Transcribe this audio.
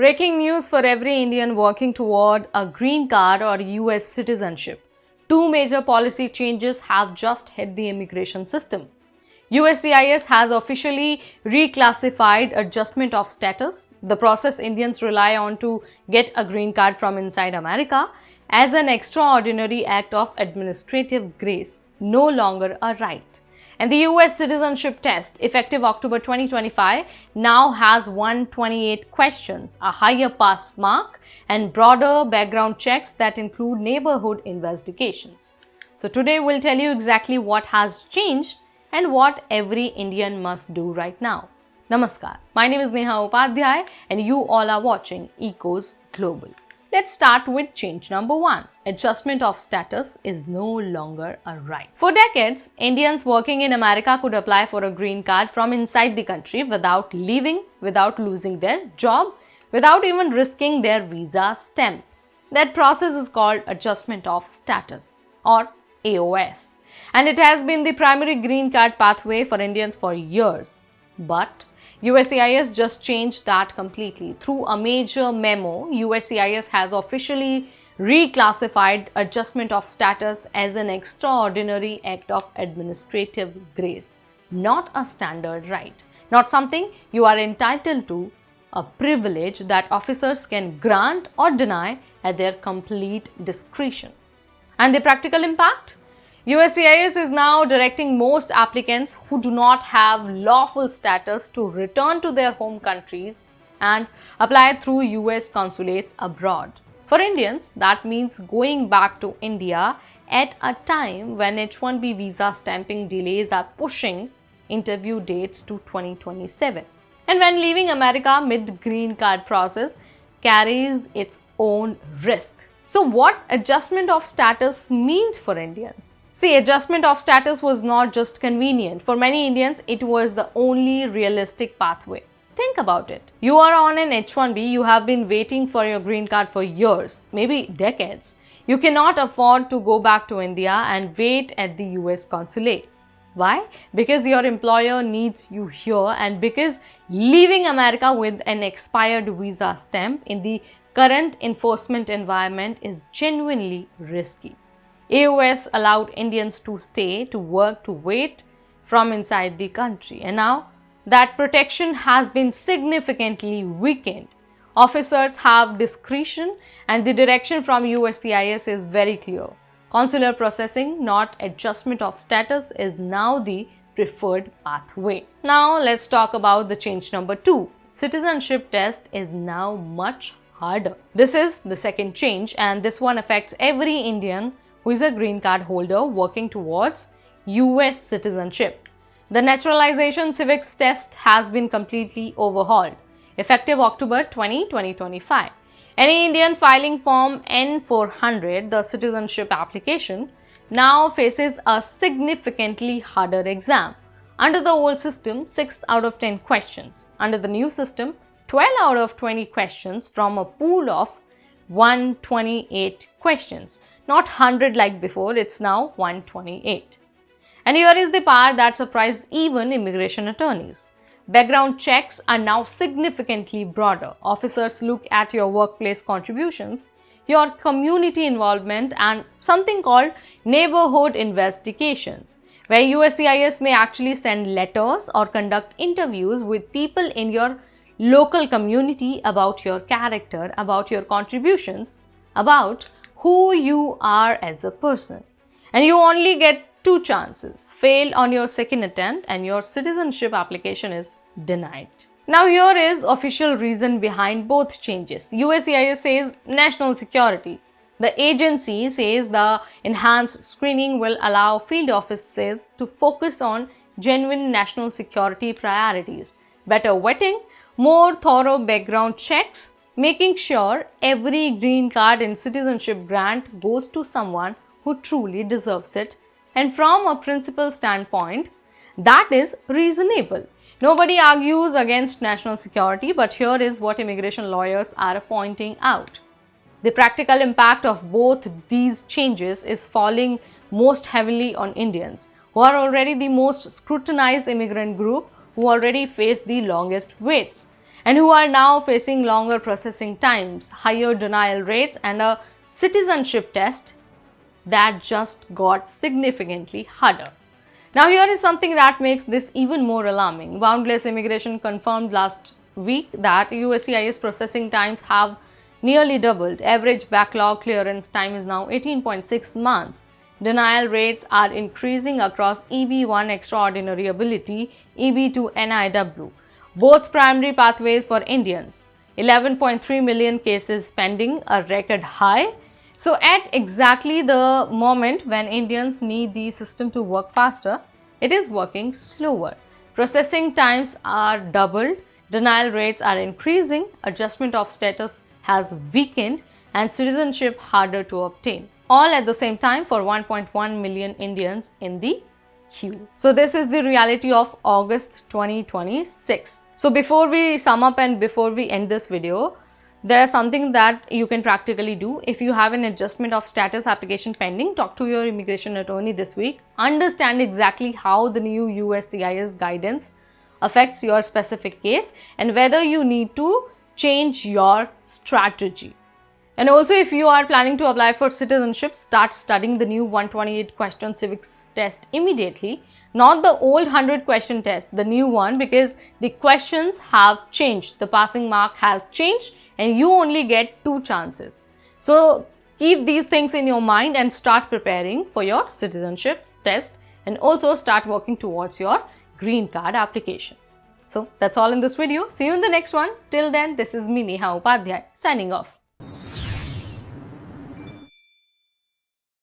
Breaking news for every Indian working toward a green card or US citizenship. Two major policy changes have just hit the immigration system. USCIS has officially reclassified adjustment of status, the process Indians rely on to get a green card from inside America, as an extraordinary act of administrative grace, no longer a right. And the US citizenship test, effective October 2025, now has 128 questions, a higher pass mark, and broader background checks that include neighborhood investigations. So today we'll tell you exactly what has changed and what every Indian must do right now. Namaskar, my name is Neha Upadhyay and you all are watching Ecos Global. Let's start with change number 1. Adjustment of status is no longer a right. For decades, Indians working in America could apply for a green card from inside the country without leaving, without losing their job, without even risking their visa stamp. That process is called adjustment of status or AOS. And it has been the primary green card pathway for Indians for years. But USCIS just changed that completely. Through a major memo, USCIS has officially reclassified adjustment of status as an extraordinary act of administrative grace, not a standard right, not something you are entitled to, a privilege that officers can grant or deny at their complete discretion. And the practical impact? USCIS is now directing most applicants who do not have lawful status to return to their home countries and apply through US consulates abroad. For Indians, that means going back to India at a time when H1B visa stamping delays are pushing interview dates to 2027. And when leaving America mid-green card process carries its own risk. So what adjustment of status means for Indians? See, adjustment of status was not just convenient. For many Indians, it was the only realistic pathway. Think about it. You are on an H1B, you have been waiting for your green card for years, maybe decades. You cannot afford to go back to India and wait at the US consulate. Why? Because your employer needs you here and because leaving America with an expired visa stamp in the current enforcement environment is genuinely risky. AOS allowed Indians to stay, to work, to wait from inside the country. And now that protection has been significantly weakened. Officers have discretion and the direction from USCIS is very clear. Consular processing, not adjustment of status, is now the preferred pathway. Now let's talk about the change number 2. Citizenship test is now much harder. This is the second change and this one affects every Indian who is a green card holder working towards US citizenship. The naturalization civics test has been completely overhauled, effective October 2025. Any Indian filing form N400, the citizenship application, now faces a significantly harder exam. Under the old system, 6 out of 10 questions. Under the new system, 12 out of 20 questions from a pool of 128 questions. Not 100 like before, it's now 128. And here is the part that surprised even immigration attorneys. Background checks are now significantly broader. Officers look at your workplace contributions, your community involvement, and something called neighborhood investigations, where USCIS may actually send letters or conduct interviews with people in your local community about your character, about your contributions, about who you are as a person. And you only get 2 chances. Fail on your second attempt and your citizenship application is denied. Now here is official reason behind both changes. USCIS says national security. The agency says the enhanced screening will allow field offices to focus on genuine national security priorities. Better vetting, more thorough background checks, making sure every green card and citizenship grant goes to someone who truly deserves it. And from a principle standpoint, that is reasonable. Nobody argues against national security, but here is what immigration lawyers are pointing out. The practical impact of both these changes is falling most heavily on Indians, who are already the most scrutinized immigrant group, who already face the longest waits. and who are now facing longer processing times, higher denial rates, and a citizenship test that just got significantly harder. Now here is something that makes this even more alarming. Boundless Immigration confirmed last week that USCIS processing times have nearly doubled. Average backlog clearance time is now 18.6 months. Denial rates are increasing across EB1 Extraordinary Ability, EB2 NIW, both primary pathways for Indians. 11.3 million cases pending, a record high. So at exactly the moment when Indians need the system to work faster, it is working slower. Processing times are doubled, denial rates are increasing, adjustment of status has weakened, and citizenship harder to obtain. All at the same time for 1.1 million Indians in the queue. So this is the reality of August 2026. So before we sum up and before we end this video, there is something that you can practically do. If you have an adjustment of status application pending, talk to your immigration attorney this week. Understand exactly how the new USCIS guidance affects your specific case and whether you need to change your strategy. And also, if you are planning to apply for citizenship, start studying the new 128 question civics test immediately. Not the old 100 question test, the new one, because the questions have changed. The passing mark has changed and you only get 2 chances. So keep these things in your mind and start preparing for your citizenship test, and also start working towards your green card application. So that's all in this video. See you in the next one. Till then, this is me, Neha Upadhyay, signing off.